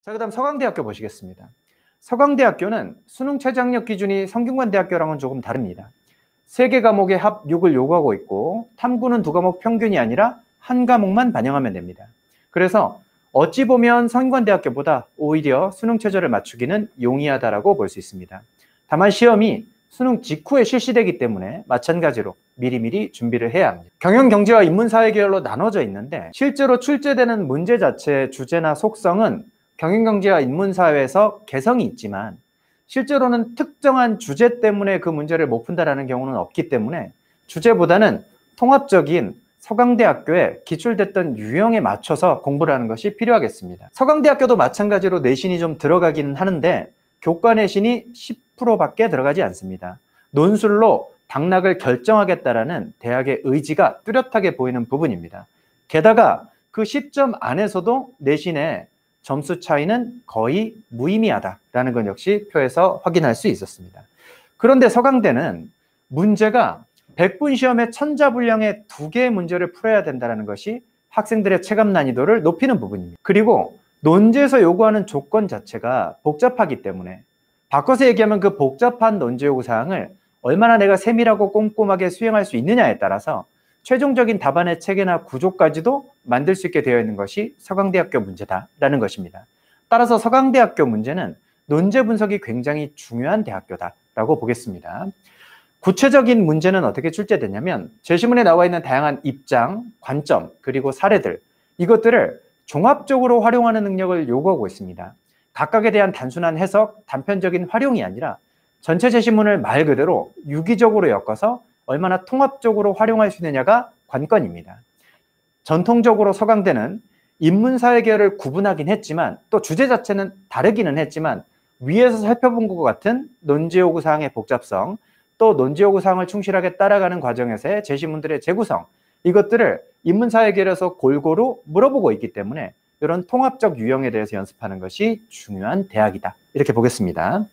자, 그다음 서강대학교 보시겠습니다. 서강대학교는 수능 최저학력 기준이 성균관대학교랑은 조금 다릅니다. 3개 과목의 합 6을 요구하고 있고 탐구는 2과목 평균이 아니라 한 과목만 반영하면 됩니다. 그래서 어찌 보면 성균관대학교보다 오히려 수능 최저를 맞추기는 용이하다라고 볼 수 있습니다. 다만 시험이 수능 직후에 실시되기 때문에 마찬가지로 미리미리 준비를 해야 합니다. 경영경제와 인문사회 계열로 나눠져 있는데 실제로 출제되는 문제 자체의 주제나 속성은 경영경제와 인문사회에서 개성이 있지만 실제로는 특정한 주제 때문에 그 문제를 못 푼다라는 경우는 없기 때문에 주제보다는 통합적인 서강대학교에 기출됐던 유형에 맞춰서 공부를 하는 것이 필요하겠습니다. 서강대학교도 마찬가지로 내신이 좀 들어가기는 하는데 교과 내신이 10%밖에 들어가지 않습니다. 논술로 당락을 결정하겠다라는 대학의 의지가 뚜렷하게 보이는 부분입니다. 게다가 그 10점 안에서도 내신의 점수 차이는 거의 무의미하다라는 건 역시 표에서 확인할 수 있었습니다. 그런데 서강대는 문제가 100분 시험에 천자분량의 2개의 문제를 풀어야 된다는 것이 학생들의 체감 난이도를 높이는 부분입니다. 그리고 논제에서 요구하는 조건 자체가 복잡하기 때문에 바꿔서 얘기하면 그 복잡한 논제 요구 사항을 얼마나 내가 세밀하고 꼼꼼하게 수행할 수 있느냐에 따라서 최종적인 답안의 체계나 구조까지도 만들 수 있게 되어 있는 것이 서강대학교 문제다라는 것입니다. 따라서 서강대학교 문제는 논제 분석이 굉장히 중요한 대학교다라고 보겠습니다. 구체적인 문제는 어떻게 출제되냐면 제시문에 나와 있는 다양한 입장, 관점, 그리고 사례들 이것들을 종합적으로 활용하는 능력을 요구하고 있습니다. 각각에 대한 단순한 해석, 단편적인 활용이 아니라 전체 제시문을 말 그대로 유기적으로 엮어서 얼마나 통합적으로 활용할 수 있느냐가 관건입니다. 전통적으로 서강대는 인문사회 계열을 구분하긴 했지만 또 주제 자체는 다르기는 했지만 위에서 살펴본 것 같은 논제요구 사항의 복잡성 또 논제요구 사항을 충실하게 따라가는 과정에서의 제시문들의 재구성 이것들을 인문사회 계열에서 골고루 물어보고 있기 때문에 이런 통합적 유형에 대해서 연습하는 것이 중요한 대학이다 이렇게 보겠습니다.